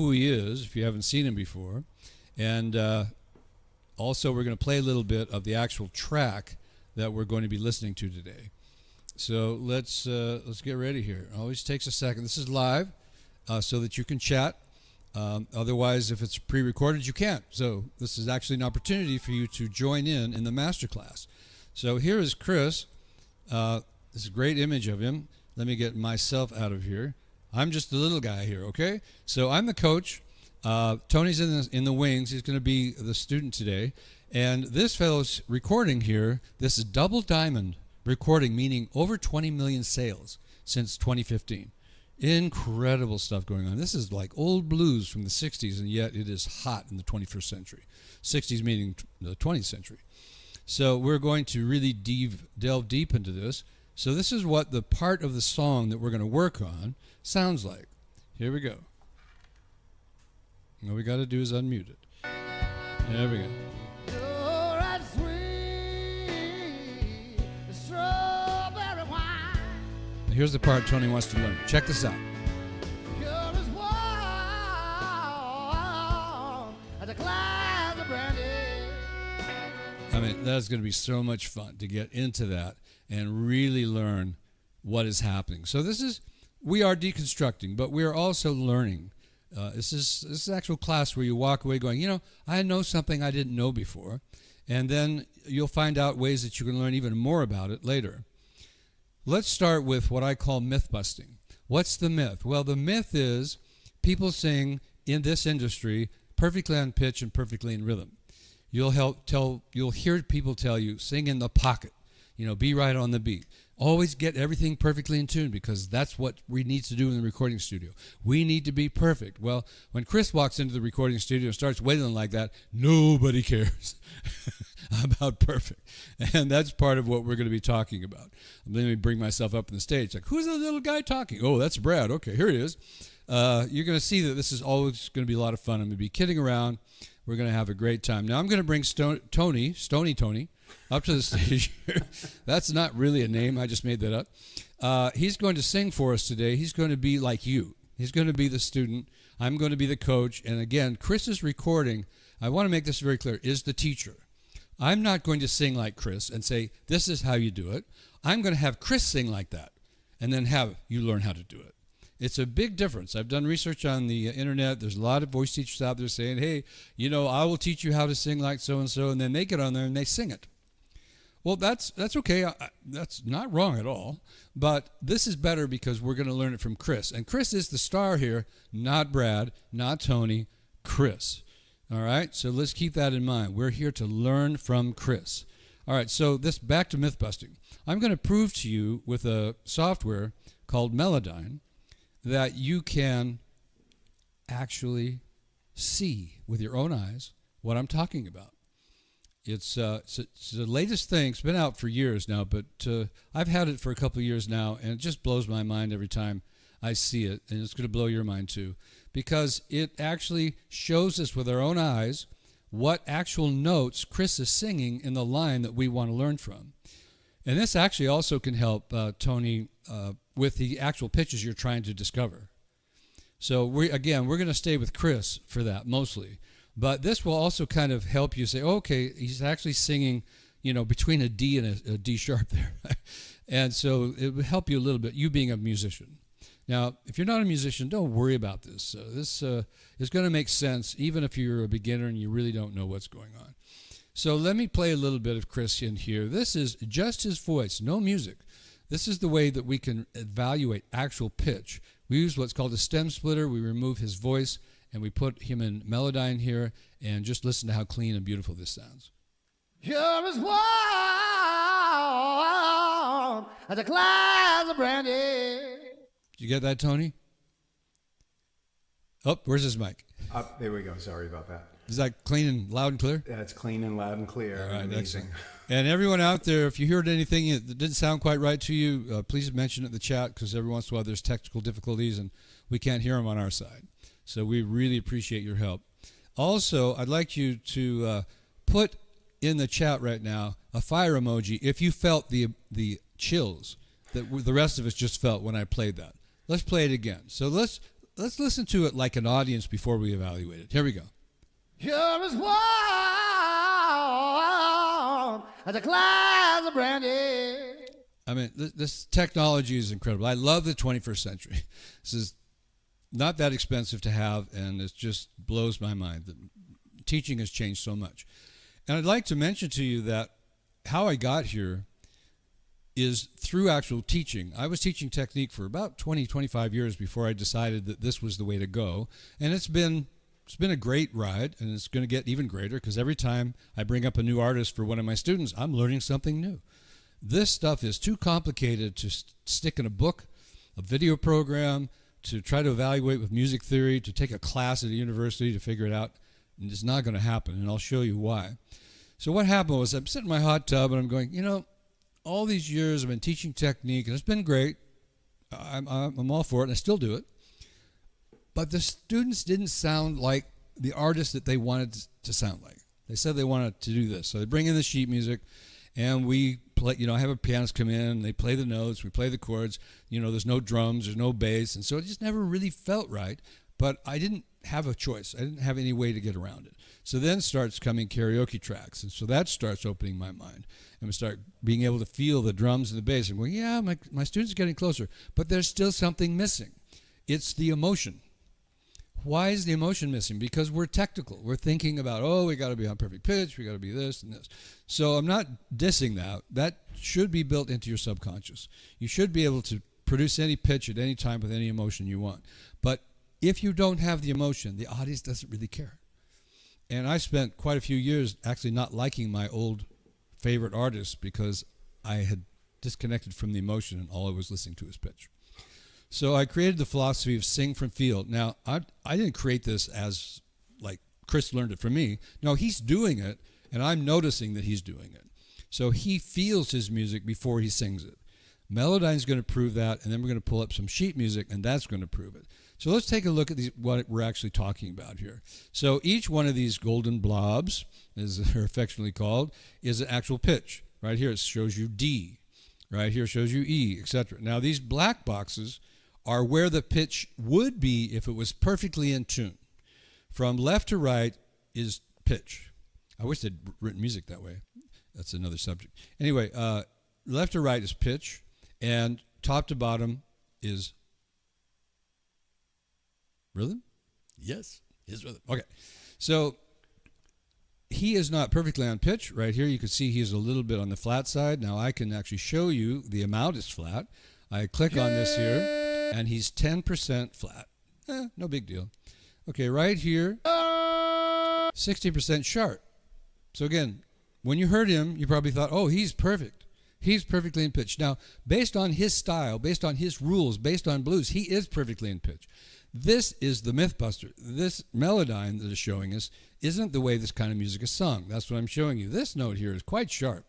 who he is if you haven't seen him before. And also we're going to play a little bit of the actual track that we're going to be listening to today. So let's get ready here. It always takes a second. This is live so that you can chat. Otherwise, if it's pre-recorded, you can't. So this is actually an opportunity for you to join in the masterclass. So here is Chris. This is a great image of him. Let me get myself out of here. I'm just the little guy here, okay? So I'm the coach. Tony's in the wings. He's going to be the student today. And this fellow's recording here, this is double diamond recording, meaning over 20 million sales since 2015. Incredible stuff going on. This is like old blues from the 60s, and yet it is hot in the 21st century. 60s meaning the 20th century. So we're going to really delve deep into this. So this is what the part of the song that we're going to work on sounds like. Here we go. All we got to do is unmute it. There we go. Here's the part Tony wants to learn. Check this out. I mean, that's going to be so much fun to get into that and really learn what is happening. So we are deconstructing, but we are also learning. This is actual class where you walk away going, I know something I didn't know before. And then you'll find out ways that you can learn even more about it later. Let's start with what I call myth busting. What's the myth? Well, the myth is people sing in this industry perfectly on pitch and perfectly in rhythm. You'll hear people tell you, sing in the pocket, be right on the beat. Always get everything perfectly in tune, because that's what we need to do in the recording studio. We need to be perfect. Well, when Chris walks into the recording studio and starts wailing like that, nobody cares about perfect. And that's part of what we're going to be talking about. Let me bring myself up on the stage. Like, who's the little guy talking? Oh, that's Brad. Okay, here he is. You're going to see that this is always going to be a lot of fun. I'm going to be kidding around. We're going to have a great time. Now I'm going to bring Stony Tony, up to the stage here. That's not really a name. I just made that up. He's going to sing for us today. He's going to be like you. He's going to be the student. I'm going to be the coach. And again, Chris's recording, I want to make this very clear, is the teacher. I'm not going to sing like Chris and say, this is how you do it. I'm going to have Chris sing like that and then have you learn how to do it. It's a big difference. I've done research on the internet. There's a lot of voice teachers out there saying, hey, I will teach you how to sing like so-and-so, and then they get on there and they sing it. Well, that's okay. That's not wrong at all. But this is better because we're going to learn it from Chris. And Chris is the star here, not Brad, not Tony, Chris. All right? So let's keep that in mind. We're here to learn from Chris. All right, so back to myth busting. I'm going to prove to you with a software called Melodyne that you can actually see with your own eyes what I'm talking about. It's the latest thing. It's been out for years now, but I've had it for a couple of years now, and it just blows my mind every time I see it, and it's going to blow your mind too, because it actually shows us with our own eyes what actual notes Chris is singing in the line that we want to learn from. And this actually also can help Tony with the actual pitches you're trying to discover. So we're going to stay with Chris for that mostly. But this will also kind of help you say, okay, he's actually singing, between a D and a D sharp there. And so it will help you a little bit, you being a musician. Now, if you're not a musician, don't worry about this. This is going to make sense even if you're a beginner and you really don't know what's going on. So let me play a little bit of Chris in here. This is just his voice, no music. This is the way that we can evaluate actual pitch. We use what's called a stem splitter. We remove his voice, and we put him in Melodyne here, and just listen to how clean and beautiful this sounds. You're as warm as a glass of brandy. Did you get that, Tony? Oh, where's his mic? There we go. Sorry about that. Is that clean and loud and clear? That's clean and loud and clear. All right, amazing. excellent. And everyone out there, if you heard anything that didn't sound quite right to you, please mention it in the chat, because every once in a while there's technical difficulties and we can't hear them on our side. So we really appreciate your help. Also, I'd like you to put in the chat right now a fire emoji if you felt the chills that the rest of us just felt when I played that. Let's play it again. So let's let's listen to it like an audience before we evaluate it. Here we go. You're as warm as a glass of brandy. I mean, this technology is incredible. I love the 21st century. This is not that expensive to have, and it just blows my mind. The teaching has changed so much. And I'd like to mention to you that how I got here is through actual teaching. I was teaching technique for about 20, 25 years before I decided that this was the way to go. And it's been a great ride, and it's going to get even greater because every time I bring up a new artist for one of my students, I'm learning something new. This stuff is too complicated to stick in a book, a video program, to try to evaluate with music theory, to take a class at a university to figure it out. And it's not going to happen, and I'll show you why. So what happened was I'm sitting in my hot tub, and I'm going, all these years I've been teaching technique, and it's been great. I'm all for it, and I still do it. But the students didn't sound like the artists that they wanted to sound like. They said they wanted to do this. So they bring in the sheet music, and we play, I have a pianist come in, and they play the notes, we play the chords. There's no drums, there's no bass, and so it just never really felt right. But I didn't have a choice. I didn't have any way to get around it. So then starts coming karaoke tracks, and so that starts opening my mind. And we start being able to feel the drums and the bass, and going, yeah, my students are getting closer, but there's still something missing. It's the emotion. Why is the emotion missing? Because we're technical. We're thinking about, we got to be on perfect pitch, we got to be this and this. So I'm not dissing that. That should be built into your subconscious. You should be able to produce any pitch at any time with any emotion you want. But if you don't have the emotion, the audience doesn't really care. And I spent quite a few years actually not liking my old favorite artists because I had disconnected from the emotion and all I was listening to was pitch. So I created the philosophy of sing from feel. Now, I didn't create this as like Chris learned it from me. No, he's doing it, and I'm noticing that he's doing it. So he feels his music before he sings it. Melodyne's going to prove that, and then we're going to pull up some sheet music, and that's going to prove it. So let's take a look at what we're actually talking about here. So each one of these golden blobs, as they're affectionately called, is an actual pitch. Right here it shows you D. Right here it shows you E, etc. Now these black boxes are where the pitch would be if it was perfectly in tune. From left to right is pitch. I wish they'd written music that way. That's another subject. Anyway, left to right is pitch, and top to bottom is rhythm? Yes, is rhythm. Okay, so he is not perfectly on pitch. Right here you can see he's a little bit on the flat side. Now I can actually show you the amount is flat. I click on this here, and he's 10% flat. No big deal. Okay, right here, 60% sharp. So again, when you heard him, you probably thought, he's perfect. He's perfectly in pitch. Now, based on his style, based on his rules, based on blues, he is perfectly in pitch. This is the Mythbuster. This Melodyne that is showing us isn't the way this kind of music is sung. That's what I'm showing you. This note here is quite sharp.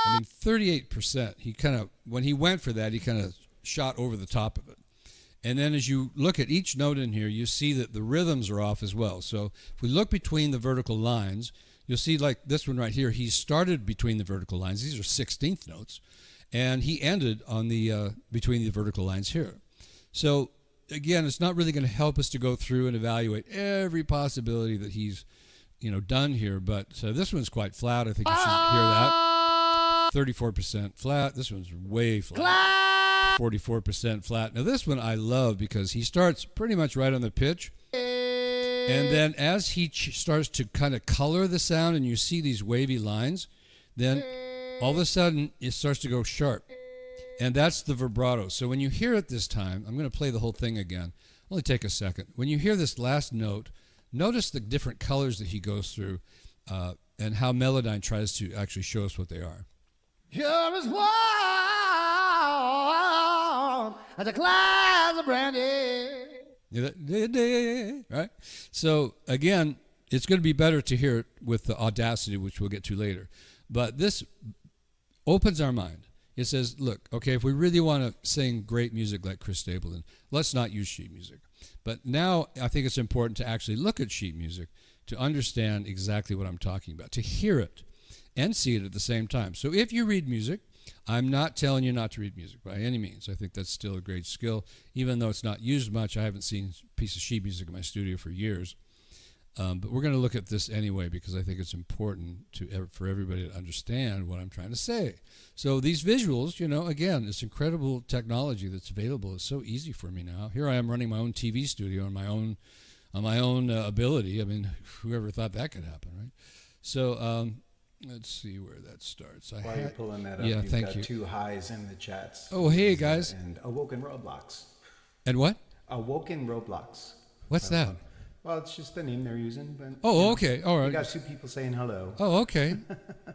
38%. He when he went for that, he kind of shot over the top of it. And then as you look at each note in here, you see that the rhythms are off as well. So if we look between the vertical lines, you'll see like this one right here, he started between the vertical lines. These are 16th notes. And he ended on the between the vertical lines here. So again, it's not really going to help us to go through and evaluate every possibility that he's done here. But this one's quite flat. I think you should hear that. 34% flat. This one's way flat. 44% flat. Now this one I love because he starts pretty much right on the pitch. And then as he starts to kind of color the sound and you see these wavy lines, then all of a sudden it starts to go sharp. And that's the vibrato. So when you hear it this time, I'm going to play the whole thing again. Only take a second. When you hear this last note, notice the different colors that he goes through and how Melodyne tries to actually show us what they are. You're as warm as a glass of brandy. Right? So again, it's going to be better to hear it with the audacity, which we'll get to later. But this opens our mind. It says, look, okay, if we really want to sing great music like Chris Stapleton, let's not use sheet music. But now I think it's important to actually look at sheet music to understand exactly what I'm talking about, to hear it and see it at the same time. So if you read music, I'm not telling you not to read music by any means. I think that's still a great skill. Even though it's not used much, I haven't seen a piece of sheet music in my studio for years. But we're going to look at this anyway because I think it's important for everybody to understand what I'm trying to say. So these visuals, again, it's incredible technology that's available. It's so easy for me now. Here I am running my own TV studio on my own ability. I mean, whoever thought that could happen, right? So let's see where that starts. While you're pulling that up, yeah, you've thank got you. 2 highs in the chats. Oh, hey, guys. And Awoken Roblox. And what? Awoken Roblox. What's that? Well, it's just the name they're using. But, Oh, okay. All right. We got 2 people saying hello. Oh, okay.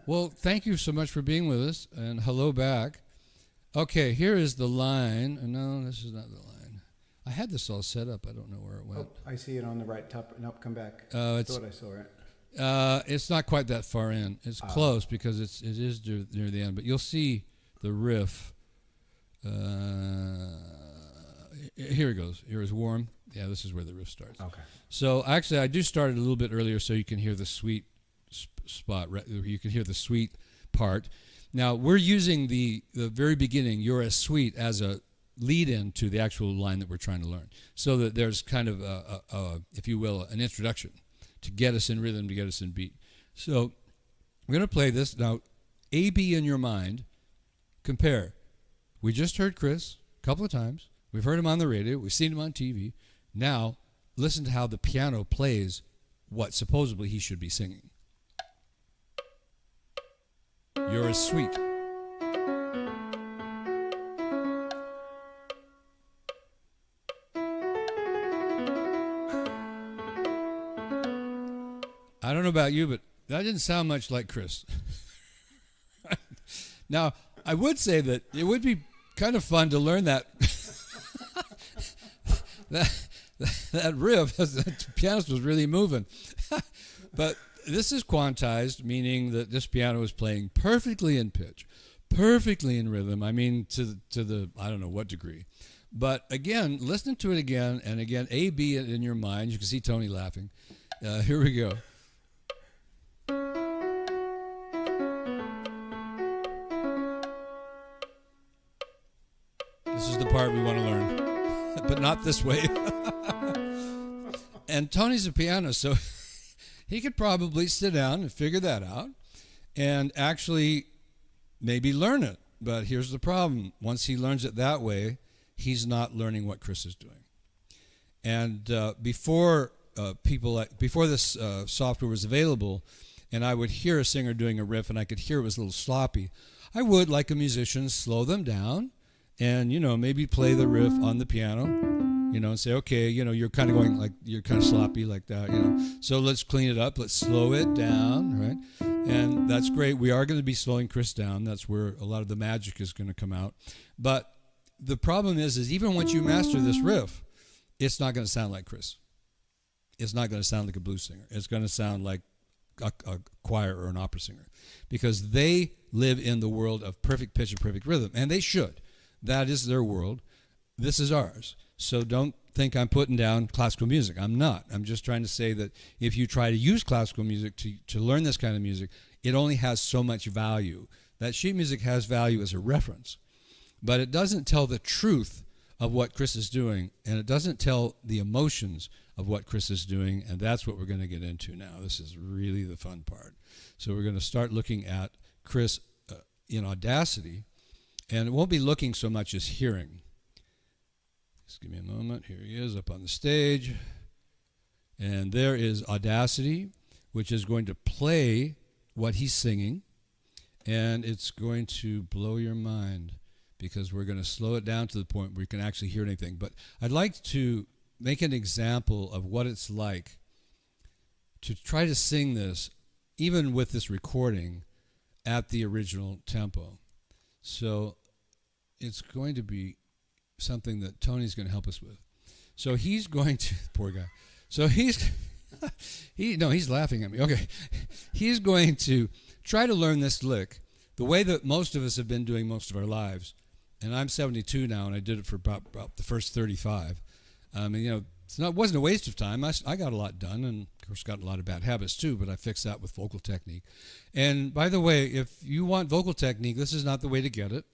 Well, thank you so much for being with us, and hello back. Okay, here is the line. No, this is not the line. I had this all set up. I don't know where it went. Oh, I see it on the right top. Nope, come back. I thought I saw it. It's not quite that far in. It's close because it is near the end. But you'll see the riff. Here it goes. Here is Warm. Yeah, this is where the riff starts. Okay. So actually, I do start it a little bit earlier so you can hear the sweet spot. You can hear the sweet part. Now, we're using the very beginning, You're as Sweet, as a lead-in to the actual line that we're trying to learn. So that there's kind of, if you will, an introduction to get us in rhythm, to get us in beat. So we're going to play this. Now, A, B in your mind, compare. We just heard Chris a couple of times. We've heard him on the radio. We've seen him on TV. Now, listen to how the piano plays what supposedly he should be singing. You're as sweet. I don't know about you, but that didn't sound much like Chris. Now, I would say that it would be kind of fun to learn that that riff, the pianist was really moving. But this is quantized, meaning that this piano is playing perfectly in pitch, perfectly in rhythm. I mean, to the, I don't know what degree. But again, listen to it again and again, A, B in your mind. You can see Tony laughing. Here we go. This is the part we want to learn, but not this way. And Tony's a pianist, so he could probably sit down and figure that out and actually maybe learn it. But here's the problem. Once he learns it that way, he's not learning what Chris is doing. And before this software was available, and I would hear a singer doing a riff and I could hear it was a little sloppy, I would, like a musician, slow them down and, maybe play the riff on the piano, and say, okay, you're kind of going like, you're kind of sloppy like that, So let's clean it up. Let's slow it down, right? And that's great. We are going to be slowing Chris down. That's where a lot of the magic is going to come out. But the problem is even once you master this riff, it's not going to sound like Chris. It's not going to sound like a blues singer. It's going to sound like a choir or an opera singer, because they live in the world of perfect pitch and perfect rhythm, and they should. That is their world. This is ours. So don't think I'm putting down classical music. I'm not. I'm just trying to say that if you try to use classical music to learn this kind of music, it only has so much value. That sheet music has value as a reference, but it doesn't tell the truth of what Chris is doing, and it doesn't tell the emotions of what Chris is doing, and that's what we're going to get into now. This is really the fun part. So we're going to start looking at Chris in Audacity, and it won't be looking so much as hearing. Just give me a moment. Here he is up on the stage. And there is Audacity, which is going to play what he's singing. And it's going to blow your mind because we're going to slow it down to the point where you can actually hear anything. But I'd like to make an example of what it's like to try to sing this, even with this recording, at the original tempo. So it's going to be something that Tony's going to help us with. So he's going to, poor guy. So he's laughing at me. Okay. He's going to try to learn this lick the way that most of us have been doing most of our lives. And I'm 72 now, and I did it for about the first 35. wasn't a waste of time. I got a lot done, and of course got a lot of bad habits too, but I fixed that with vocal technique. And by the way, if you want vocal technique, this is not the way to get it.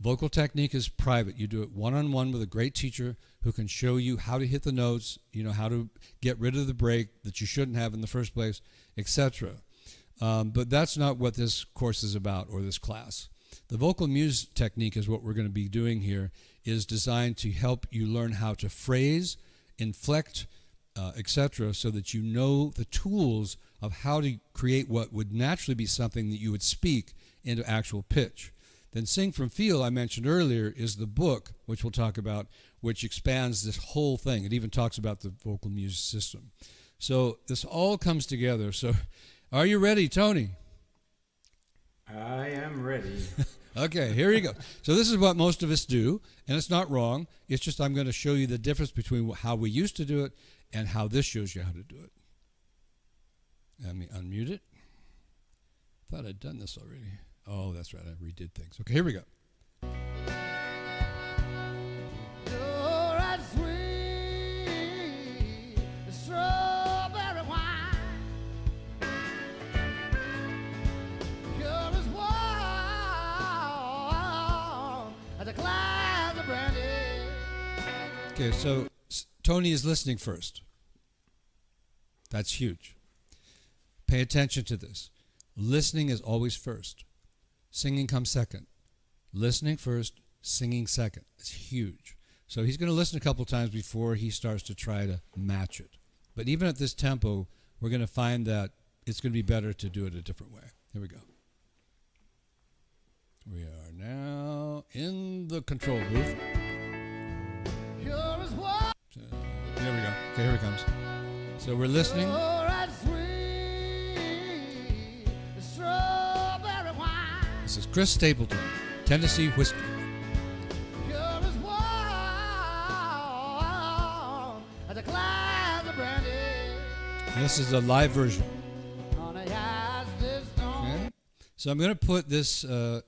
Vocal technique is private. You do it one-on-one with a great teacher who can show you how to hit the notes, how to get rid of the break that you shouldn't have in the first place, etc. But that's not what this course is about, or this class. The vocal muse technique is what we're going to be doing here, is designed to help you learn how to phrase, inflect, etc., so that you know the tools of how to create what would naturally be something that you would speak into actual pitch. Then Sing from Feel, I mentioned earlier, is the book, which we'll talk about, which expands this whole thing. It even talks about the vocal muse system. So this all comes together. So are you ready, Tony? I am ready. Okay, here you go. So this is what most of us do, and it's not wrong. It's just I'm going to show you the difference between how we used to do it and how this shows you how to do it. Let me unmute it. Thought I'd done this already. Oh, that's right. I redid things. Okay, here we go. You're as sweet as strawberry wine. You're as warm as a glass of brandy. Okay, so Tony is listening first. That's huge. Pay attention to this. Listening is always first. Singing comes second. Listening first, singing second. It's huge. So he's going to listen a couple times before he starts to try to match it. But even at this tempo, we're going to find that it's going to be better to do it a different way. Here we go. We are now in the control booth. You're as warm. So, there we go. Okay, here it comes. So we're listening. You're as sweet as strawberry wine. This is Chris Stapleton, Tennessee Whiskey. You're as warm as a glass of brandy. And this is a live version. Honey, has this dawn. Okay. So I'm going to put this, I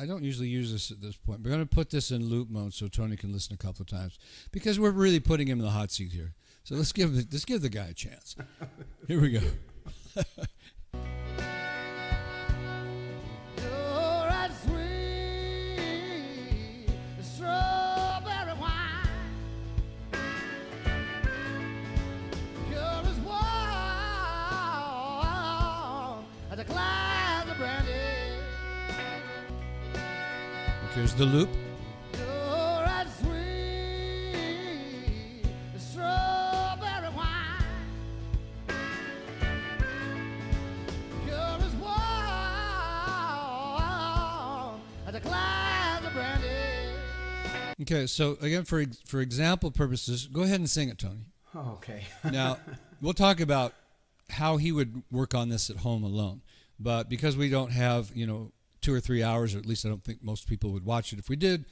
don't usually use this at this point, but I'm going to put this in loop mode so Tony can listen a couple of times, because we're really putting him in the hot seat here. So let's give the guy a chance. Here we go. You're as sweet as strawberry wine. You're as warm as a glass of brandy. Here's the loop. You're as sweet as strawberry wine. You're as warm as a glass of brandy. Okay, so again, for example purposes, go ahead and sing it, Tony. Oh, okay. Now, we'll talk about how he would work on this at home alone. But because we don't have, 2 or 3 hours, or at least I don't think most people would watch it. If we did,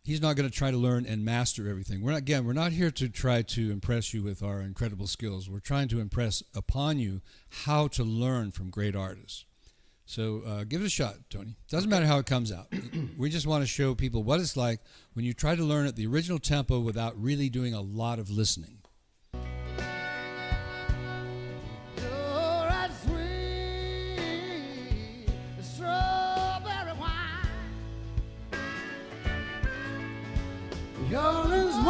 he's not going to try to learn and master everything. We're not here to try to impress you with our incredible skills. We're trying to impress upon you how to learn from great artists. So give it a shot, Tony. Doesn't matter how it comes out. We just want to show people what it's like when you try to learn at the original tempo without really doing a lot of listening. You're as sweet as strawberry wine. You're as warm.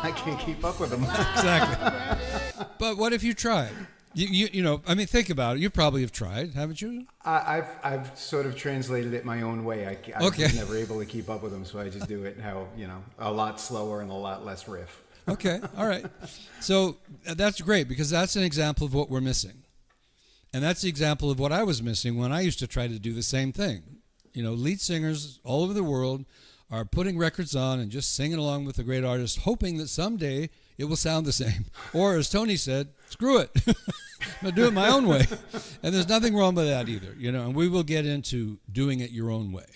I can't keep up with them. Exactly. But what if you tried? Think about it. You probably have tried, haven't you? I've sort of translated it my own way. I Okay. was never able to keep up with them, so I just do it how, a lot slower and a lot less riff. Okay, all right. So that's great, because that's an example of what we're missing. And that's the example of what I was missing when I used to try to do the same thing. Lead singers all over the world are putting records on and just singing along with the great artists, hoping that someday it will sound the same. Or as Tony said, screw it. I'm going to do it my own way. And there's nothing wrong with that either, and we will get into doing it your own way.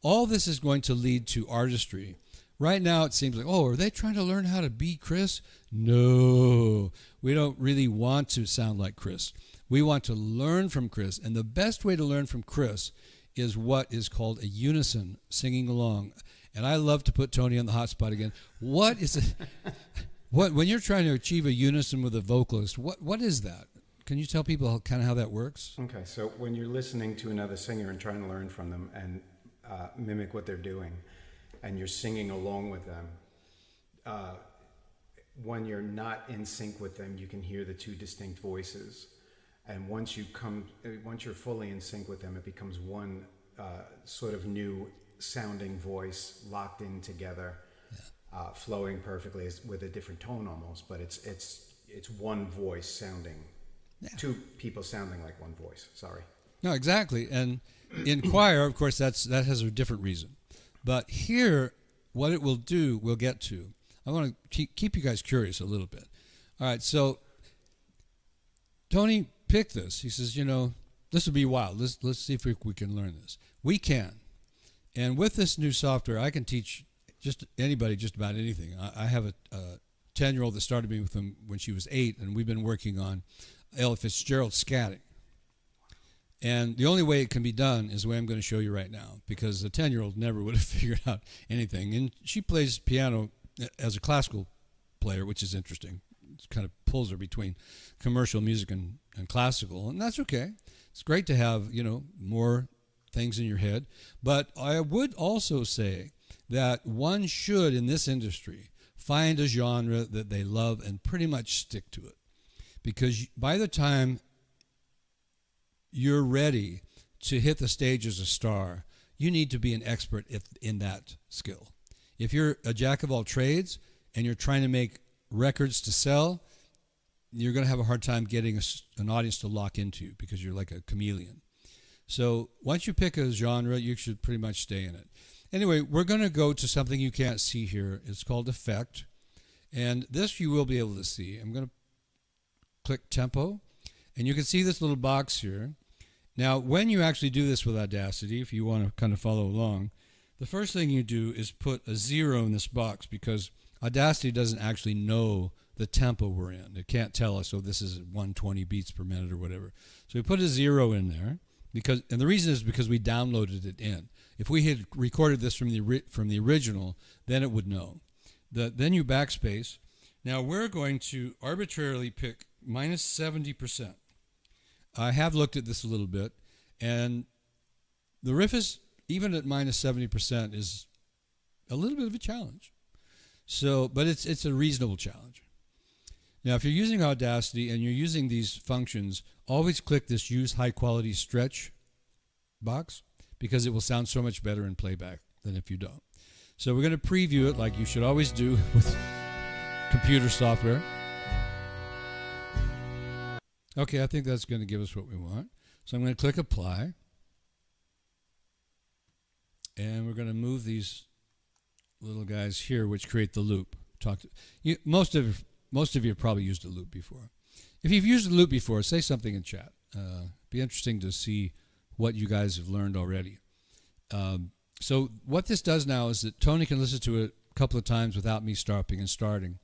All this is going to lead to artistry. Right now it seems like, are they trying to learn how to be Chris? No, we don't really want to sound like Chris. We want to learn from Chris. And the best way to learn from Chris is what is called a unison, singing along. And I love to put Tony on the hot spot again. What is it? When you're trying to achieve a unison with a vocalist, what is that? Can you tell people how that works? Okay, so when you're listening to another singer and trying to learn from them and mimic what they're doing, and you're singing along with them, when you're not in sync with them, you can hear the two distinct voices. And once you're fully in sync with them, it becomes one sort of new sounding voice locked in together, flowing perfectly with a different tone almost, but it's one voice sounding. Yeah. Two people sounding like one voice. Sorry. No, exactly. And in choir, of course, that has a different reason. But here, what it will do, we'll get to. I want to keep you guys curious a little bit. All right, so Tony picked this. He says, this will be wild. Let's see if we can learn this. We can. And with this new software, I can teach just anybody just about anything. I have a 10-year-old that started me with him when she was 8, and we've been working on Ella Fitzgerald scatting. And the only way it can be done is the way I'm going to show you right now, because a 10-year-old never would have figured out anything. And she plays piano as a classical player, which is interesting. It kind of pulls her between commercial music and classical, and that's okay. It's great to have, more things in your head. But I would also say that one should, in this industry, find a genre that they love and pretty much stick to it. Because by the time you're ready to hit the stage as a star, you need to be an expert in that skill. If you're a jack of all trades and you're trying to make records to sell, you're going to have a hard time getting an audience to lock into you because you're like a chameleon. So once you pick a genre, you should pretty much stay in it. Anyway, we're going to go to something you can't see here. It's called Effect. And this you will be able to see. I'm going to click Tempo. And you can see this little box here. Now, when you actually do this with Audacity, if you want to kind of follow along, the first thing you do is put a 0 in this box because Audacity doesn't actually know the tempo we're in. It can't tell us, this is 120 beats per minute or whatever. So we put a 0 in there, and the reason is because we downloaded it in. If we had recorded this from the original, then it would know. Then you backspace. Now we're going to arbitrarily pick minus 70%. I have looked at this a little bit, and the riff is, even at minus 70%, is a little bit of a challenge. But it's a reasonable challenge. Now, if you're using Audacity and you're using these functions, always click this Use High Quality Stretch box because it will sound so much better in playback than if you don't. So we're going to preview it like you should always do with computer software. Okay, I think that's going to give us what we want. So I'm going to click Apply. And we're going to move these little guys here, which create the loop. Most of you have probably used a loop before. If you've used a loop before, say something in chat. Be interesting to see what you guys have learned already. So what this does now is that Tony can listen to it a couple of times without me stopping and starting.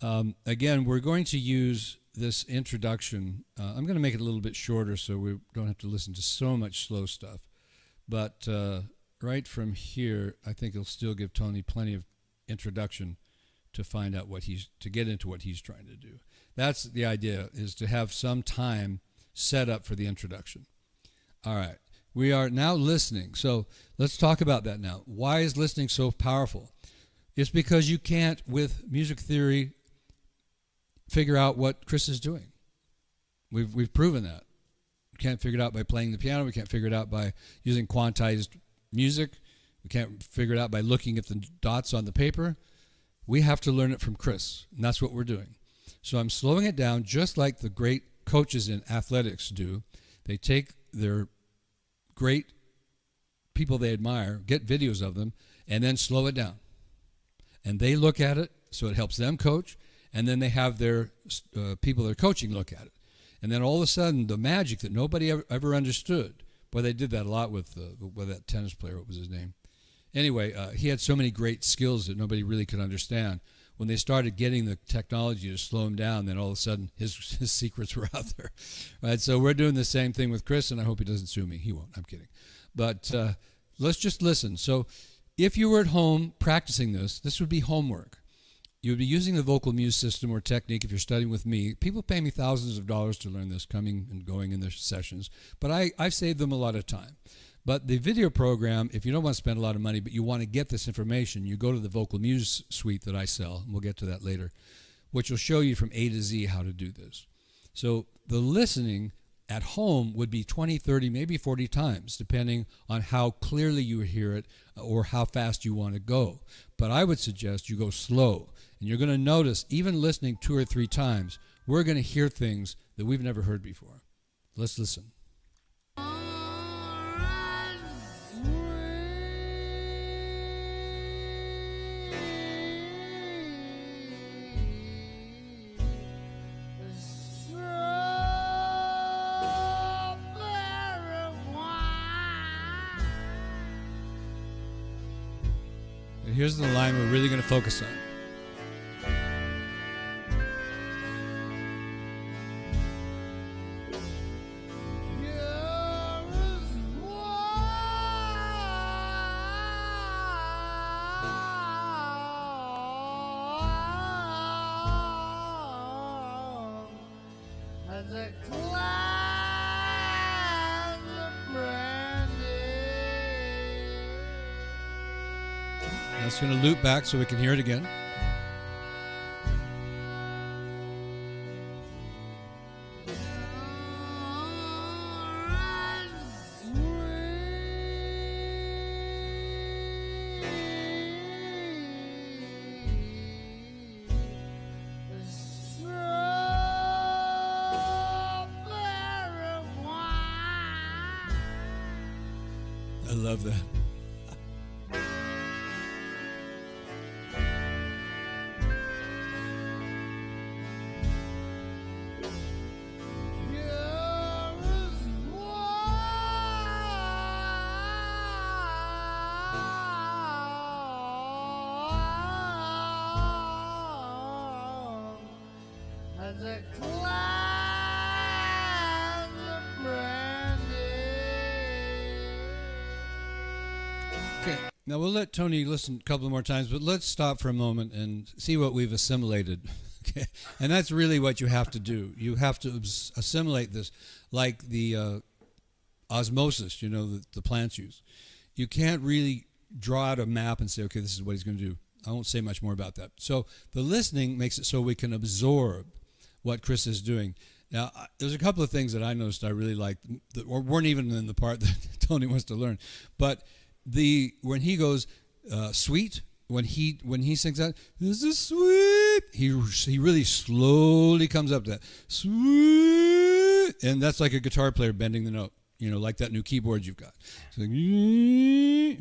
Again, we're going to use this introduction. I'm going to make it a little bit shorter so we don't have to listen to so much slow stuff. But right from here, I think it'll still give Tony plenty of introduction to find out to get into what he's trying to do. That's the idea, is to have some time set up for the introduction. All right, we are now listening. So let's talk about that now. Why is listening so powerful? It's because you can't, with music theory, figure out what Chris is doing. We've proven that. We can't figure it out by playing the piano. We can't figure it out by using quantized music. We can't figure it out by looking at the dots on the paper. We have to learn it from Chris, and that's what we're doing. So I'm slowing it down just like the great coaches in athletics do. They take their great people they admire, get videos of them, and then slow it down. And they look at it, so it helps them coach, and then they have their people they're coaching look at it. And then all of a sudden, the magic that nobody ever understood. Boy, they did that a lot with that tennis player. What was his name? Anyway, he had so many great skills that nobody really could understand. When they started getting the technology to slow him down, then all of a sudden his secrets were out there. Right? So we're doing the same thing with Chris, and I hope he doesn't sue me. He won't. I'm kidding. But let's just listen. So if you were at home practicing this would be homework. You would be using the vocal muse system or technique if you're studying with me. People pay me thousands of dollars to learn this, coming and going in their sessions, but I've saved them a lot of time. But the video program, if you don't want to spend a lot of money, but you want to get this information, you go to the Vocal Muse suite that I sell, and we'll get to that later, which will show you from A to Z how to do this. So the listening at home would be 20, 30, maybe 40 times, depending on how clearly you hear it or how fast you want to go. But I would suggest you go slow. And you're going to notice, even listening 2 or 3 times, we're going to hear things that we've never heard before. Let's listen. And here's the line we're really going to focus on. It's going to loop back so we can hear it again. I love that. Okay, now we'll let Tony listen a couple more times, but let's stop for a moment and see what we've assimilated. Okay, and that's really what you have to do. You have to assimilate this, like the osmosis, you know, that the plants use. You can't really draw out a map and say, okay, this is what he's going to do. I won't say much more about that. So the listening makes it so we can absorb what Chris is doing. Now, there's a couple of things that I noticed I really liked, that weren't even in the part that Tony wants to learn. But when he goes sweet, when he sings that, this is sweet, he really slowly comes up to that sweet, and that's like a guitar player bending the note, you know, like that new keyboard you've got. It's like, you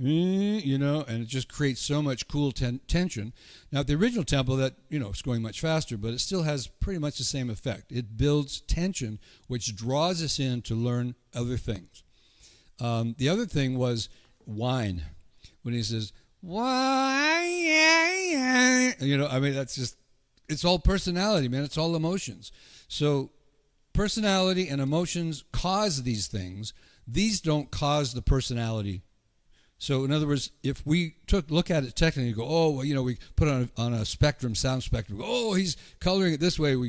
know, and it just creates so much cool tension. Now, the original tempo, that, you know, it's going much faster, but it still has pretty much the same effect. It builds tension, which draws us in to learn other things. The other thing was whine. When he says, why, you know, I mean, that's just, it's all personality, man. It's all emotions. So personality and emotions cause these things. These don't cause the personality. So in other words, if we look at it technically and go, oh, well, you know, we put it on a spectrum, sound spectrum. Oh, he's coloring it this way. We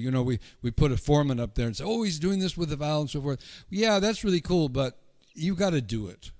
put a formant up there and say, oh, he's doing this with the vowel and so forth. Yeah, that's really cool, but you got to do it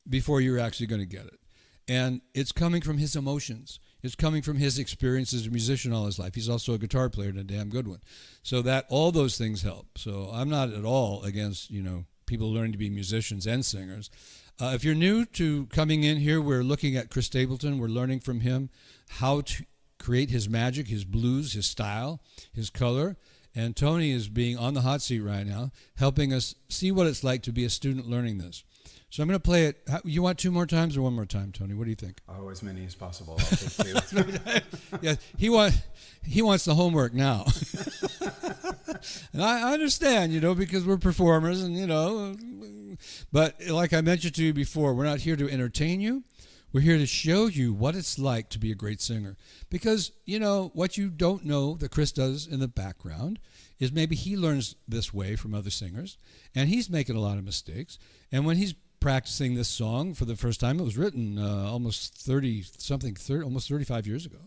before you're actually going to get it. And it's coming from his emotions. It's coming from his experience as a musician all his life. He's also a guitar player and a damn good one. So that all those things help. So I'm not at all against, you know, people learning to be musicians and singers. If you're new to coming in here, we're looking at Chris Stapleton. We're learning from him how to create his magic, his blues, his style, his color. And Tony is being on the hot seat right now, helping us see what it's like to be a student learning this. So I'm going to play it. You want 2 more times or 1 more time, Tony? What do you think? Oh, as many as possible. I'll take 2. Yeah, he wants the homework now. And I understand, you know, because we're performers and, you know. But like I mentioned to you before, we're not here to entertain you. We're here to show you what it's like to be a great singer. Because, you know, what you don't know that Chris does in the background is maybe he learns this way from other singers, and he's making a lot of mistakes. And when he's practicing this song for the first time. It was written almost 35 years ago.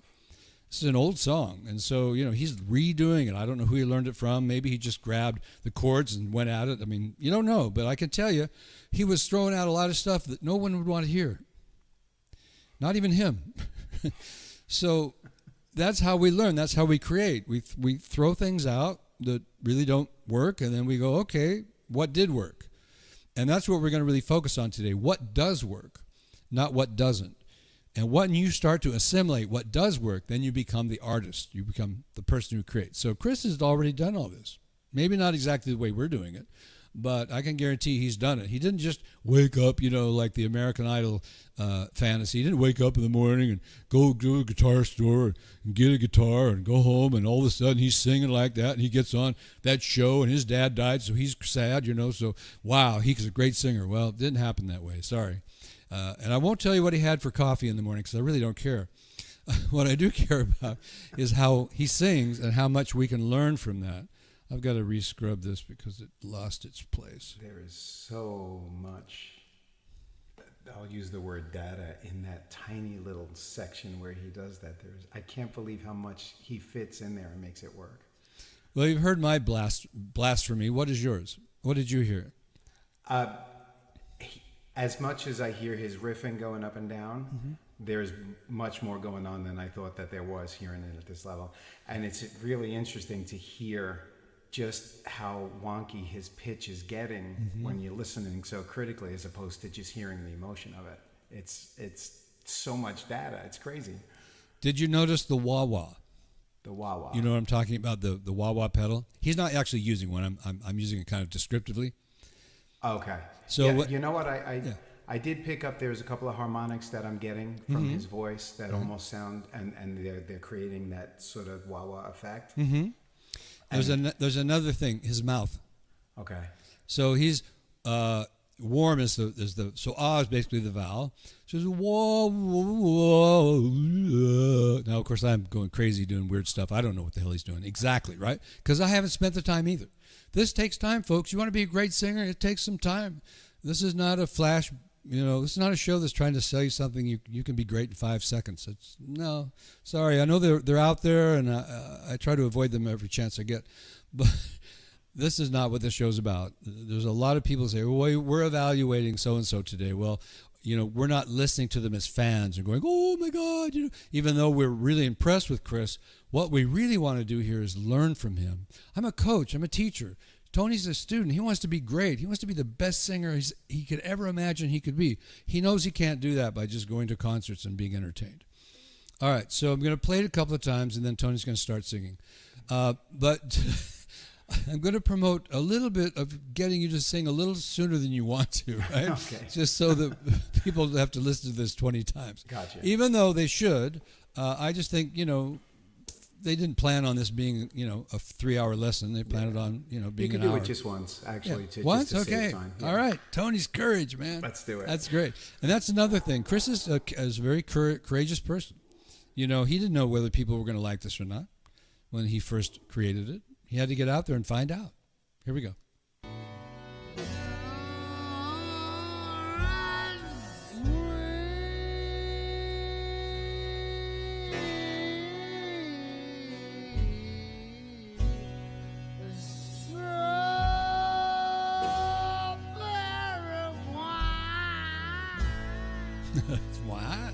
This is an old song, and so, he's redoing it. I don't know who he learned it from. Maybe he just grabbed the chords and went at it. I mean, you don't know, but I can tell you, he was throwing out a lot of stuff that no one would want to hear. Not even him. So that's how we learn. That's how we create. We throw things out that really don't work, and then we go, okay, what did work? And that's what we're going to really focus on today. What does work, not what doesn't. And when you start to assimilate what does work, then you become the artist. You become the person who creates. So Chris has already done all this. Maybe not exactly the way we're doing it, but I can guarantee he's done it. He didn't just wake up, like the American Idol fantasy. He didn't wake up in the morning and go to a guitar store and get a guitar and go home, and all of a sudden he's singing like that, and he gets on that show, and his dad died, so he's sad, so wow, he's a great singer. Well, it didn't happen that way. Sorry. And I won't tell you what he had for coffee in the morning because I really don't care. What I do care about is how he sings and how much we can learn from that. I've got to re-scrub this because it lost its place. There is so much, I'll use the word data, in that tiny little section where he does that. I can't believe how much he fits in there and makes it work. Well, you've heard my blasphemy. What is yours? What did you hear? As much as I hear his riffing going up and down, there's much more going on than I thought that there was hearing it at this level. And it's really interesting to hear just how wonky his pitch is getting when you're listening so critically, as opposed to just hearing the emotion of it. It's so much data. It's crazy. Did you notice the wah-wah? The wah-wah. You know what I'm talking about, the wah-wah pedal? He's not actually using one. I'm using it kind of descriptively. Okay. So yeah, what, you know what? I did pick up. There's a couple of harmonics that I'm getting from his voice that almost sound, and they're creating that sort of wah-wah effect. There's another thing. His mouth. Okay. So he's warm is the so ah is basically the vowel. So it's wah, wah, wah. Now of course I'm going crazy doing weird stuff. I don't know what the hell he's doing exactly, right? Because I haven't spent the time either. This takes time, folks. You want to be a great singer? It takes some time. This is not a flash. This is not a show that's trying to sell you something you can be great in 5 seconds. No, sorry. I know they're out there, and I try to avoid them every chance I get. But this is not what this show's about. There's a lot of people who say, well, we're evaluating so-and-so today. Well, we're not listening to them as fans and going, oh, my God. Even though we're really impressed with Chris, what we really want to do here is learn from him. I'm a coach. I'm a teacher. Tony's a student. He wants to be great. He wants to be the best singer he could ever imagine he could be. He knows he can't do that by just going to concerts and being entertained. All right, so I'm going to play it a couple of times, and then Tony's going to start singing. But I'm going to promote a little bit of getting you to sing a little sooner than you want to, right? Okay. Just so that people have to listen to this 20 times. Gotcha. Even though they should, I just think, they didn't plan on this being, a 3-hour lesson. They planned it on, being an hour. You can do it just once, actually, once? just to okay. save time. Yeah. All right. Tony's courage, man. Let's do it. That's great. And that's another thing. Chris is a very courageous person. He didn't know whether people were going to like this or not when he first created it. He had to get out there and find out. Here we go. Wow.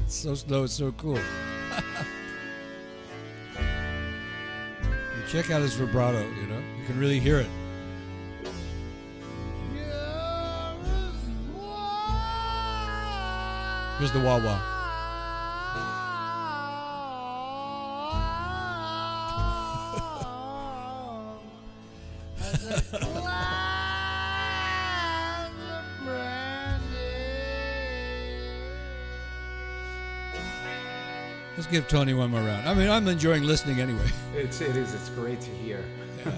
It's so slow, it's so cool. Check out his vibrato, You can really hear it. Here's the wah-wah. Let's give Tony one more round. I mean, I'm enjoying listening anyway. It is. It's great to hear. Yeah.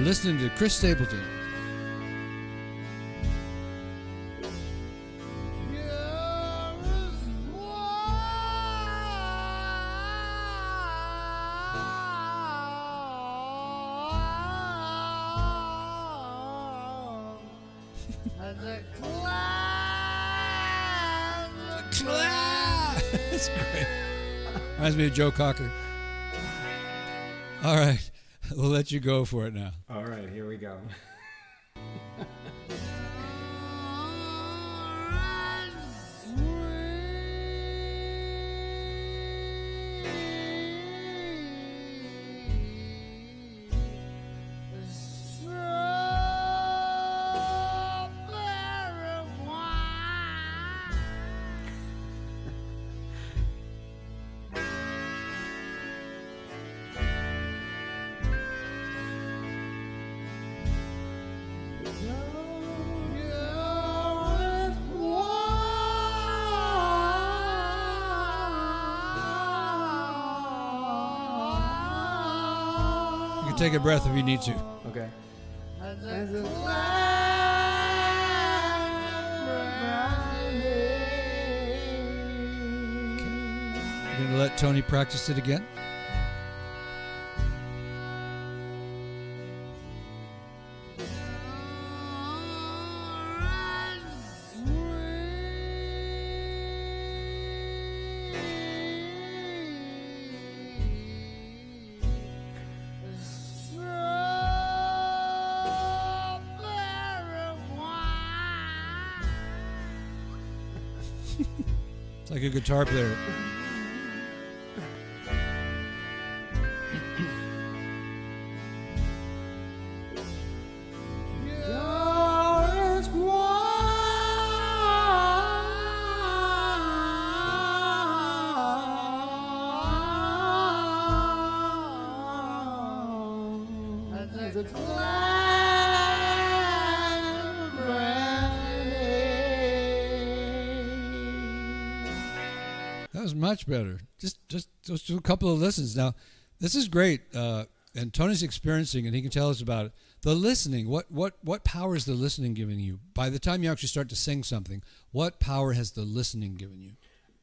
listening to Chris Stapleton. That's great. Reminds me of Joe Cocker. All right. We'll let you go for it now. All right, here we go. You can take a breath if you need to. Okay. You're going to let Tony practice it again? It's like a guitar player. That was much better. Just do a couple of listens. Now, this is great, and Tony's experiencing, and he can tell us about it. The listening, what power is the listening giving you? By the time you actually start to sing something, what power has the listening given you?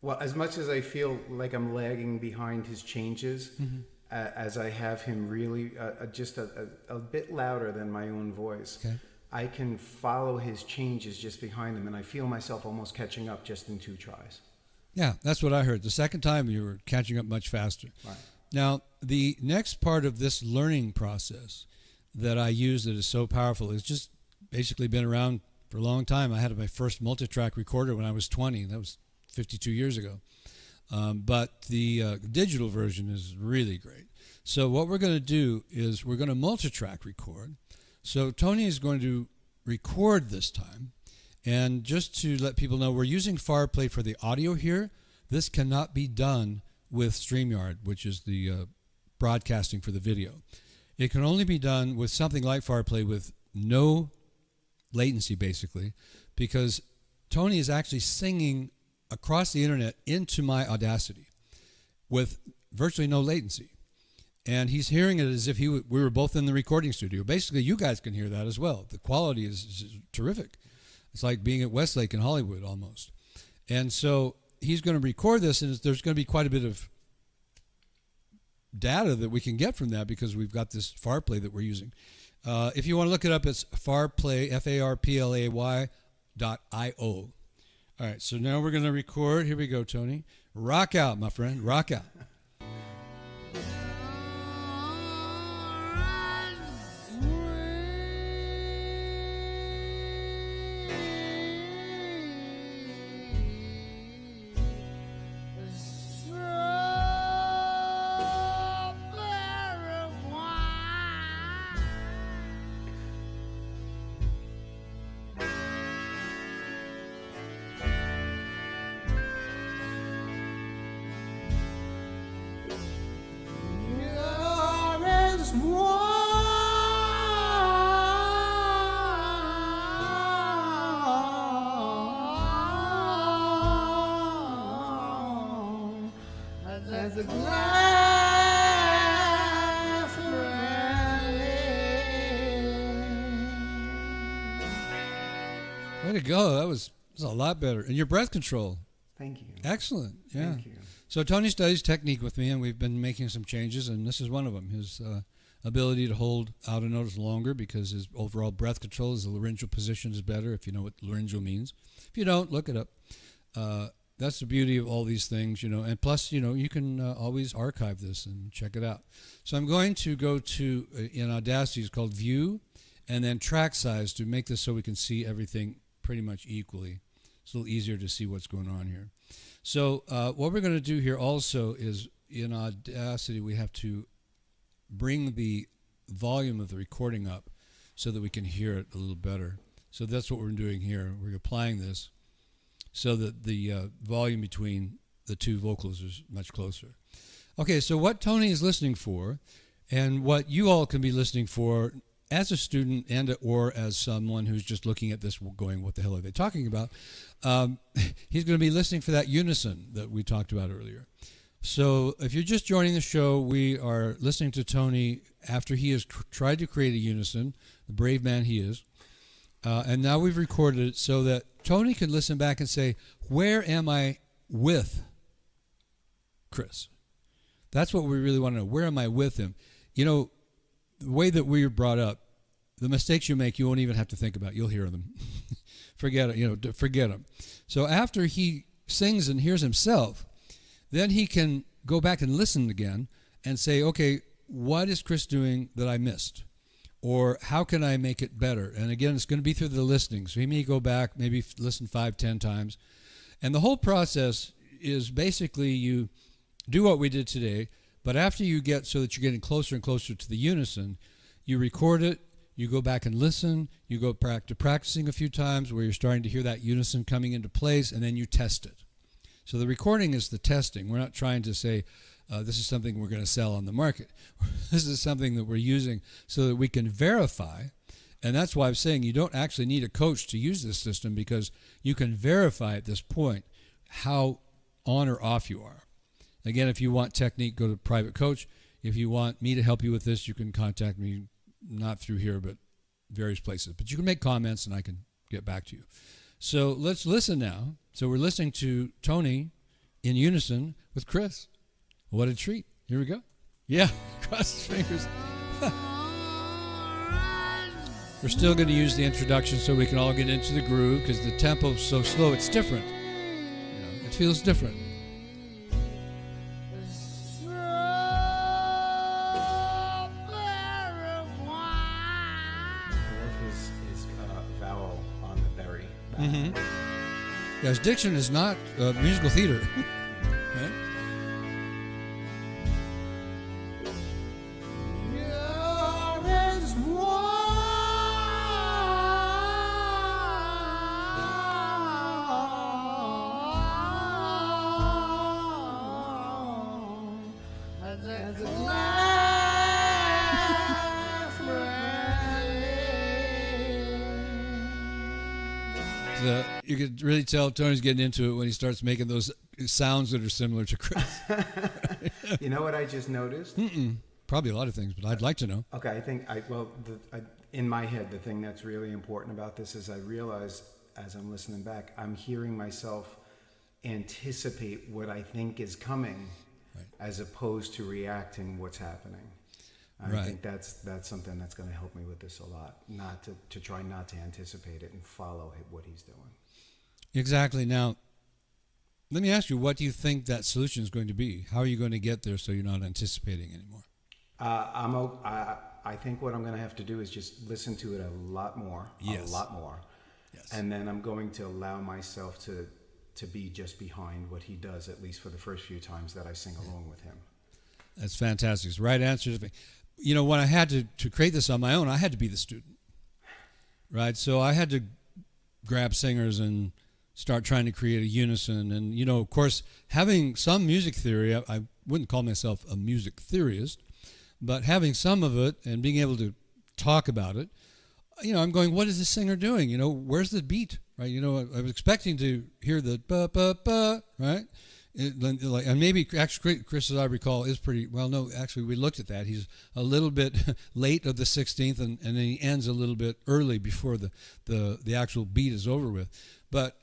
Well, as much as I feel like I'm lagging behind his changes, as I have him really just a bit louder than my own voice, Okay. I can follow his changes just behind him, and I feel myself almost catching up just in 2 tries. Yeah, that's what I heard. The second time you were catching up much faster. Right. Now, the next part of this learning process that I use that is so powerful is just basically been around for a long time. I had my first multi-track recorder when I was 20. That was 52 years ago. But the digital version is really great. So what we're going to do is we're going to multi-track record. So Tony is going to record this time. And just to let people know, we're using FarPlay for the audio here. This cannot be done with StreamYard, which is the broadcasting for the video. It can only be done with something like FarPlay with no latency, basically, because Tony is actually singing across the internet into my Audacity with virtually no latency. And he's hearing it as if we were both in the recording studio. Basically, you guys can hear that as well. The quality is terrific. It's like being at Westlake in Hollywood almost. And so he's going to record this, and there's going to be quite a bit of data that we can get from that because we've got this FarPlay that we're using. If you want to look it up, it's FarPlay, FarPlay.io. All right, so now we're going to record. Here we go, Tony. Rock out, my friend. Rock out. Way to go. That was a lot better. And your breath control. Thank you. Excellent. Yeah. Thank you. So Tony studies technique with me, and we've been making some changes, and this is one of them. His ability to hold out a note longer because his overall breath control, his laryngeal position is better, if you know what laryngeal means. If you don't, look it up. That's the beauty of all these things, and plus, you can always archive this and check it out. So I'm going to go to, in Audacity, it's called View, and then Track Size to make this so we can see everything pretty much equally. It's a little easier to see what's going on here. So what we're going to do here also is, in Audacity, we have to bring the volume of the recording up so that we can hear it a little better. So that's what we're doing here. We're applying this so that the volume between the two vocals is much closer. Okay, so what Tony is listening for, and what you all can be listening for as a student and or as someone who's just looking at this going, what the hell are they talking about? He's going to be listening for that unison that we talked about earlier. So if you're just joining the show, we are listening to Tony after he has tried to create a unison, the brave man he is. And now we've recorded it so that Tony can listen back and say, where am I with Chris? That's what we really want to know. Where am I with him? The way that we were brought up, the mistakes you make, you won't even have to think about. You'll hear them. Forget it, forget them. So after he sings and hears himself, then he can go back and listen again and say, okay, what is Chris doing that I missed? Or how can I make it better? And again, it's going to be through the listening. So he may go back, maybe listen 5, 10 times. And the whole process is basically you do what we did today, but after you get so that you're getting closer and closer to the unison, you record it, you go back and listen, you go back to practicing a few times where you're starting to hear that unison coming into place, and then you test it. So the recording is the testing. We're not trying to say, this is something we're going to sell on the market. This is something that we're using so that we can verify. And that's why I'm saying you don't actually need a coach to use this system, because you can verify at this point how on or off you are. Again, if you want technique, go to private coach. If you want me to help you with this, you can contact me, not through here, but various places. But you can make comments and I can get back to you. So let's listen now. So we're listening to Tony in unison with Chris. What a treat. Here we go. Yeah, cross his fingers. We're still going to use the introduction so we can all get into the groove, because the tempo is so slow, it's different. It feels different. Mm-hmm. Yeah, his diction is not musical theater. Right? You could really tell Tony's getting into it when he starts making those sounds that are similar to Chris. You know what I just noticed? Probably a lot of things, but I'd like to know. Okay, I think, in my head, the thing that's really important about this is I realize, as I'm listening back, I'm hearing myself anticipate what I think is coming, right, as opposed to reacting what's happening. I think that's something that's going to help me with this a lot, not to try not to anticipate it and follow what he's doing. Exactly. Now, let me ask you, what do you think that solution is going to be? How are you going to get there so you're not anticipating anymore? I think what I'm going to have to do is just listen to it a lot more, yes, and then I'm going to allow myself to be just behind what he does, at least for the first few times that I sing along with him. That's fantastic. It's the right answer to me. When I had to create this on my own, I had to be the student, right? So I had to grab singers and start trying to create a unison. And, of course, having some music theory, I wouldn't call myself a music theorist, but having some of it and being able to talk about it, I'm going, what is this singer doing? Where's the beat, right? I was expecting to hear the ba-ba-ba, right? And maybe actually Chris, as I recall, is pretty well. No, actually, we looked at that. He's a little bit late of the 16th, and then he ends a little bit early before the actual beat is over with. But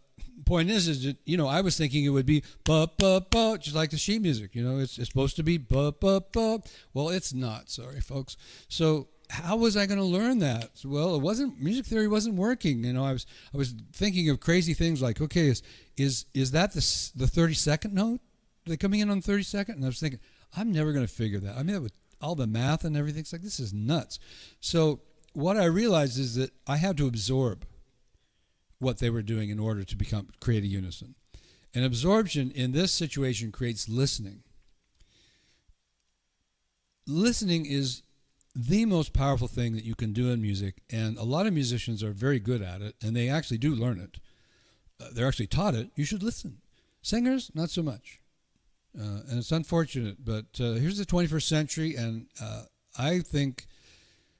point is that, I was thinking it would be ba ba ba, just like the sheet music. It's supposed to be ba ba ba. Well, it's not. Sorry, folks. So how was I going to learn that? Well, music theory wasn't working. I was thinking of crazy things like, okay, is that the 32nd note? Are they coming in on 32nd? And I was thinking, I'm never going to figure that. I mean, with all the math and everything, it's like, this is nuts. So what I realized is that I had to absorb what they were doing in order to create a unison. And absorption in this situation creates listening. Listening is the most powerful thing that you can do in music, and a lot of musicians are very good at it, and they actually do learn it. They're actually taught it. You should listen. Singers, not so much. And it's unfortunate, but here's the 21st century, and I think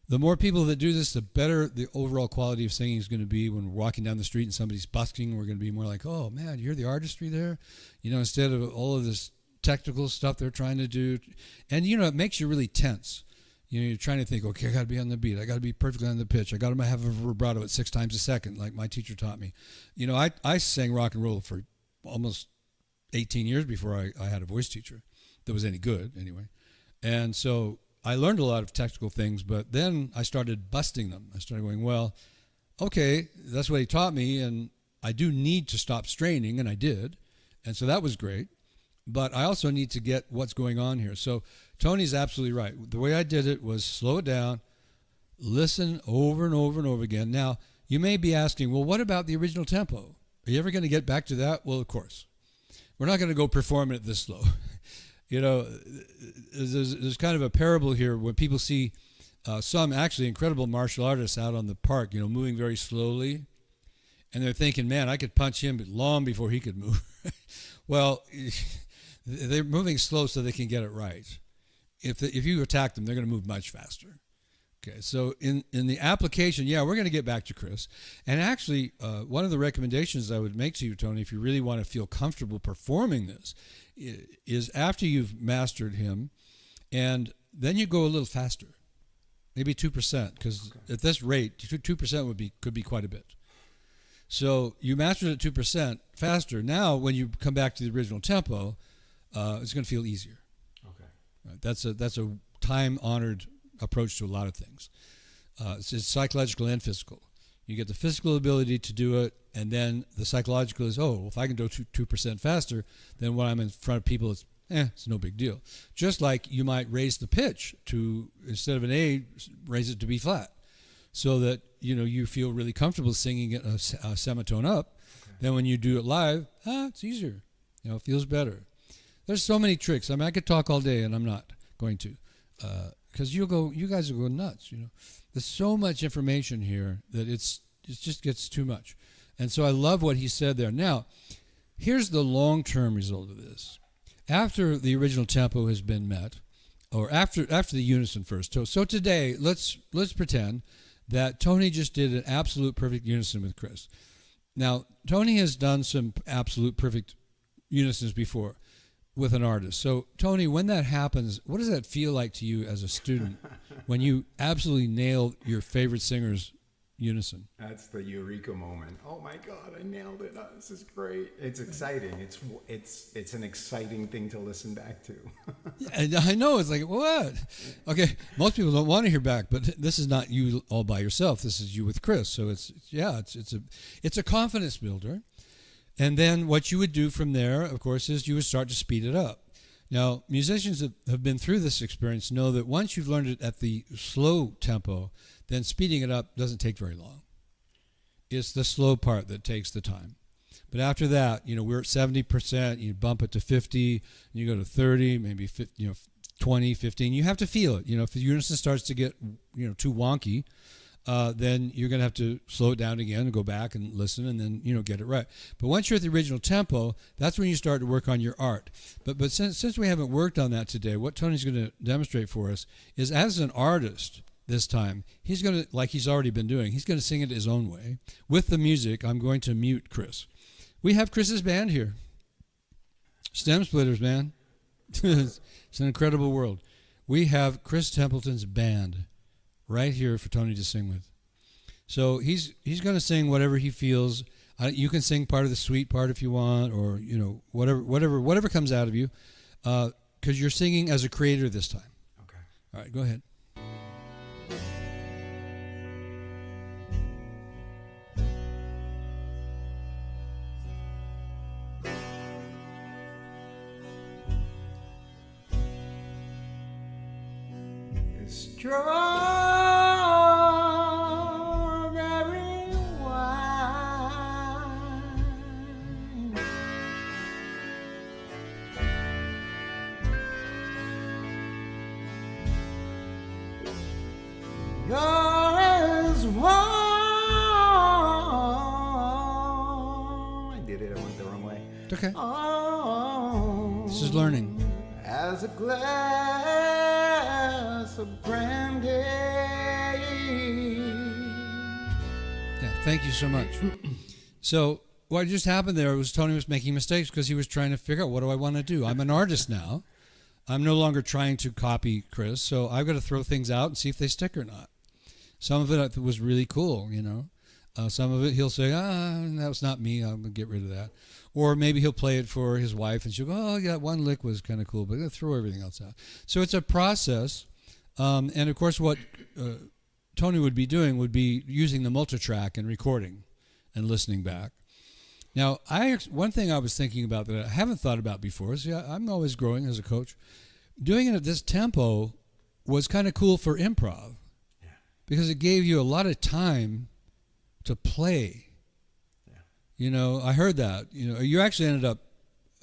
the more people that do this, the better the overall quality of singing is going to be. When we're walking down the street and somebody's busking, we're going to be more like, oh, man, you hear the artistry there? Instead of all of this technical stuff they're trying to do. And, it makes you really tense. You're trying to think, okay, I got to be on the beat. I got to be perfectly on the pitch. I got to have a vibrato at 6 times a second, like my teacher taught me. I sang rock and roll for almost 18 years before I had a voice teacher that was any good, anyway. And so I learned a lot of technical things, but then I started busting them. I started going, well, okay, that's what he taught me, and I do need to stop straining, and I did. And so that was great. But I also need to get what's going on here. So Tony's absolutely right. The way I did it was slow it down, listen over and over and over again. Now, you may be asking, well, what about the original tempo? Are you ever going to get back to that? Well, of course. We're not going to go perform it this slow. There's kind of a parable here when people see some actually incredible martial artists out on the park, moving very slowly. And they're thinking, man, I could punch him long before he could move. Well, they're moving slow so they can get it right. If you attack them, they're going to move much faster. Okay, so in the application, we're going to get back to Chris. And actually, one of the recommendations I would make to you, Tony, if you really want to feel comfortable performing this, is after you've mastered him, and then you go a little faster, maybe 2%, because at this rate, 2% could be quite a bit. So you mastered it 2% faster. Now, when you come back to the original tempo, it's going to feel easier. Okay. Right? That's a time-honored approach to a lot of things. It's psychological and physical. You get the physical ability to do it, and then the psychological is, if I can go 2% faster, then when I'm in front of people, it's no big deal. Just like you might raise the pitch to, instead of an A, raise it to B flat, so that you feel really comfortable singing it a semitone up. Okay. Then when you do it live, it's easier. It feels better. There's so many tricks. I mean, I could talk all day, and I'm not going to, because you guys will go nuts. There's so much information here that it just gets too much. And so I love what he said there. Now, here's the long-term result of this. After the original tempo has been met, or after the unison first. So today, let's pretend that Tony just did an absolute perfect unison with Chris. Now, Tony has done some absolute perfect unisons before with an artist. So, Tony, when that happens, what does that feel like to you as a student when you absolutely nail your favorite singer's unison? That's the eureka moment. Oh my God, I nailed it. Oh, this is great. It's exciting. It's an exciting thing to listen back to. And I know, it's like, what? Okay, most people don't want to hear back, but this is not you all by yourself. This is you with Chris. So it's a confidence builder. And then what you would do from there, of course, is you would start to speed it up. Now, musicians that have been through this experience know that once you've learned it at the slow tempo, then speeding it up doesn't take very long. It's the slow part that takes the time. But after that, we're at 70%, you bump it to 50, you go to 30, maybe 50, 20, 15. You have to feel it. If the unison starts to get, too wonky, then you're going to have to slow it down again and go back and listen and then, get it right. But once you're at the original tempo, that's when you start to work on your art. But since we haven't worked on that today, what Tony's going to demonstrate for us is, as an artist this time, he's going to, like he's already been doing, he's going to sing it his own way. With the music, I'm going to mute Chris. We have Chris's band here. Stem splitters, man. It's an incredible world. We have Chris Stapleton's band right here for Tony to sing with. So he's going to sing whatever he feels. You can sing part of the sweet part if you want, or whatever comes out of you, because you're singing as a creator this time. Okay. All right, go ahead. Strawberry wine. You're as warm. I did it. I went the wrong way. It's okay. Oh, This is learning. as a glass of brandy. Yeah, thank you so much. So what just happened there was Tony was making mistakes because he was trying to figure out, what do I want to do? I'm an artist now. I'm no longer trying to copy Chris, so I've got to throw things out and see if they stick or not. Some of it was really cool, Some of it he'll say, that was not me. I'm going to get rid of that. Or maybe he'll play it for his wife and she'll go, oh, yeah, one lick was kind of cool, but throw everything else out. So it's a process. And, of course, what Tony would be doing would be using the multitrack and recording and listening back. Now, one thing I was thinking about that I haven't thought about before is, I'm always growing as a coach. Doing it at this tempo was kind of cool for improv because it gave you a lot of time to play. I heard that. You actually ended up,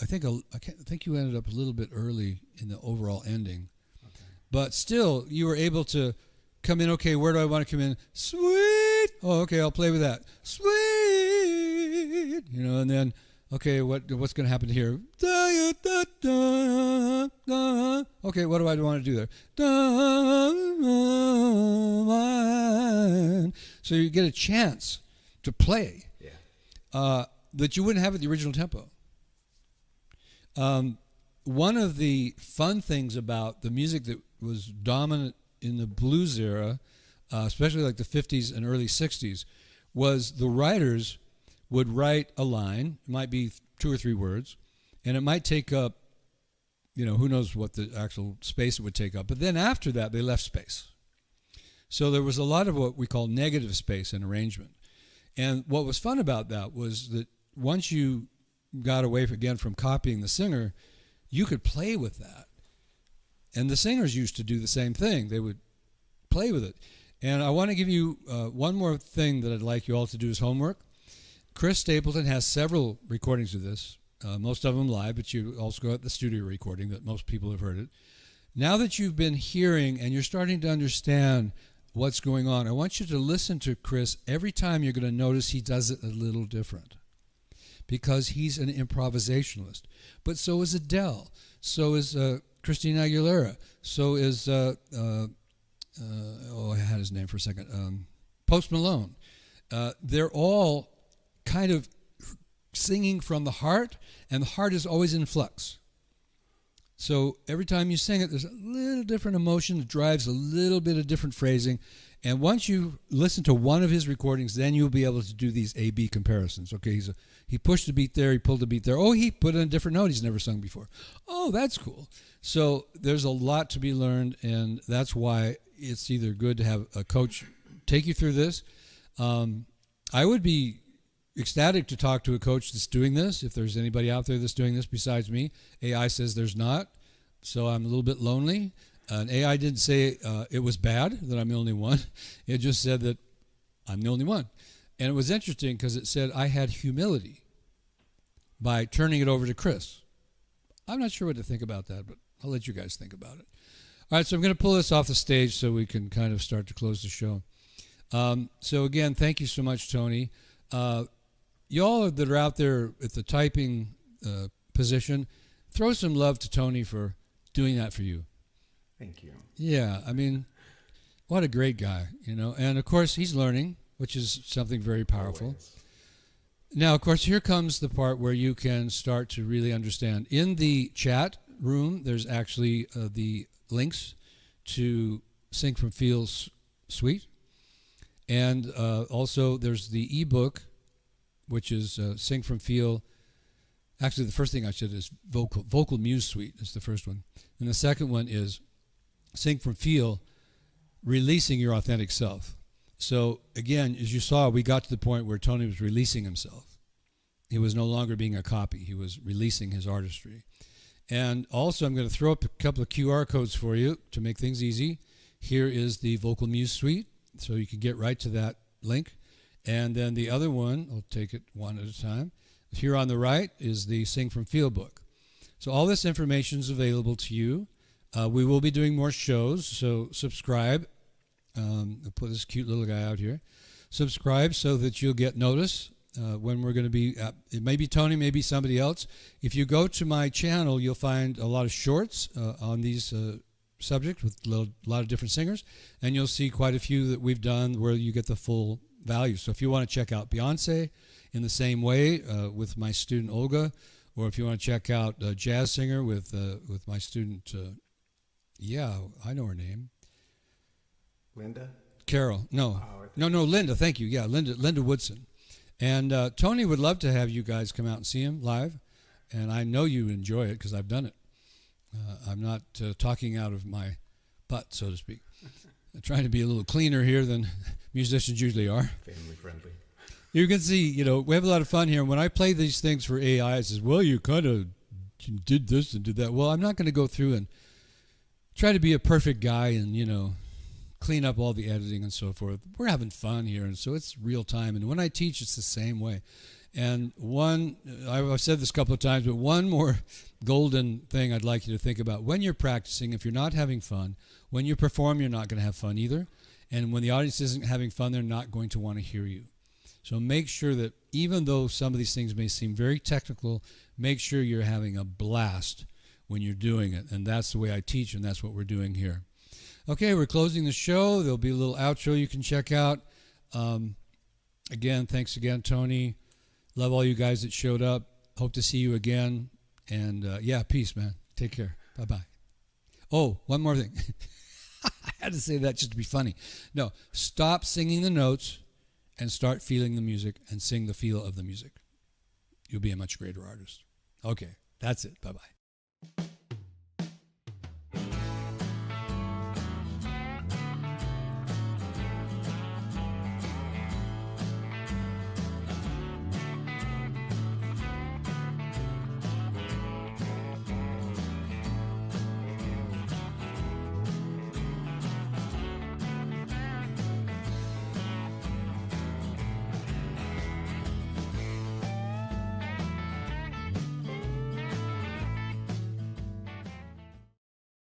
I think you ended up a little bit early in the overall ending. Okay. But still, you were able to come in, okay, where do I want to come in? Sweet! Oh, okay, I'll play with that. Sweet! And then, okay, what's going to happen here? Okay, what do I want to do there? So you get a chance to play. That you wouldn't have at the original tempo. One of the fun things about the music that was dominant in the blues era, especially like the 50s and early 60s, was the writers would write a line, it might be 2 or 3 words, and it might take up, who knows what the actual space it would take up. But then after that, they left space. So there was a lot of what we call negative space in arrangement. And what was fun about that was that once you got away again from copying the singer, you could play with that. And the singers used to do the same thing. They would play with it. And I want to give you one more thing that I'd like you all to do as homework. Chris Stapleton has several recordings of this, most of them live, but you also got the studio recording that most people have heard it. Now that you've been hearing and you're starting to understand what's going on, I want you to listen to Chris every time. You're going to notice he does it a little different because he's an improvisationalist. But so is Adele. So is Christina Aguilera. So is, I had his name for a second, Post Malone. They're all kind of singing from the heart, and the heart is always in flux. So every time you sing it, there's a little different emotion. It drives a little bit of different phrasing. And once you listen to one of his recordings, then you'll be able to do these A-B comparisons. Okay, he pushed a beat there, he pulled a beat there. Oh, he put in a different note he's never sung before. Oh, that's cool. So there's a lot to be learned, and that's why it's either good to have a coach take you through this. I would be ecstatic to talk to a coach that's doing this, if there's anybody out there that's doing this besides me. AI says there's not, so I'm a little bit lonely. And AI didn't say it was bad that I'm the only one. It just said that I'm the only one. And it was interesting because it said I had humility by turning it over to Chris. I'm not sure what to think about that, but I'll let you guys think about it. All right, so I'm going to pull this off the stage so we can kind of start to close the show. So again, thank you so much, Tony. Y'all that are out there at the typing position, throw some love to Tony for doing that for you. Thank you. Yeah, I mean, what a great guy, And of course, he's learning, which is something very powerful. Always. Now, of course, here comes the part where you can start to really understand. In the chat room, there's actually the links to Sing from Feel Suite. And also there's the ebook, which is Sing from Feel. Actually, the first thing I said is Vocal Muse Suite is the first one. And the second one is Sing from Feel, Releasing Your Authentic Self. So again, as you saw, we got to the point where Tony was releasing himself. He was no longer being a copy. He was releasing his artistry. And also, I'm going to throw up a couple of QR codes for you to make things easy. Here is the Vocal Muse Suite, so you can get right to that link. And then the other one, I'll take it one at a time. Here on the right is the Sing from Feel book. So all this information is available to you. We will be doing more shows, so subscribe. I'll put this cute little guy out here. Subscribe so that you'll get notice when we're going to be, it may be Tony, maybe somebody else. If you go to my channel, you'll find a lot of shorts on these subjects with a lot of different singers, and you'll see quite a few that we've done where you get the full value. So if you want to check out Beyonce in the same way with my student Olga, or if you want to check out Jazz Singer with my student, yeah, I know her name. Linda? Carol. No, Linda. Thank you. Yeah, Linda Woodson. And Tony would love to have you guys come out and see him live, and I know you enjoy it because I've done it. I'm not talking out of my butt, so to speak. I'm trying to be a little cleaner here than musicians usually are. Family friendly. You can see, we have a lot of fun here. And when I play these things for AI, it says, well, you kind of did this and did that. Well, I'm not going to go through and try to be a perfect guy and, clean up all the editing and so forth. We're having fun here, and so it's real time. And when I teach, it's the same way. And I've said this a couple of times, but one more golden thing I'd like you to think about. When you're practicing, if you're not having fun, when you perform, you're not going to have fun either. And when the audience isn't having fun, they're not going to want to hear you. So make sure that even though some of these things may seem very technical, make sure you're having a blast when you're doing it. And that's the way I teach, and that's what we're doing here. Okay, we're closing the show. There'll be a little outro you can check out. Again, thanks again, Tony. Love all you guys that showed up. Hope to see you again. And peace, man. Take care. Bye-bye. Oh, one more thing. I had to say that just to be funny. No, stop singing the notes and start feeling the music and sing the feel of the music. You'll be a much greater artist. Okay, that's it. Bye-bye.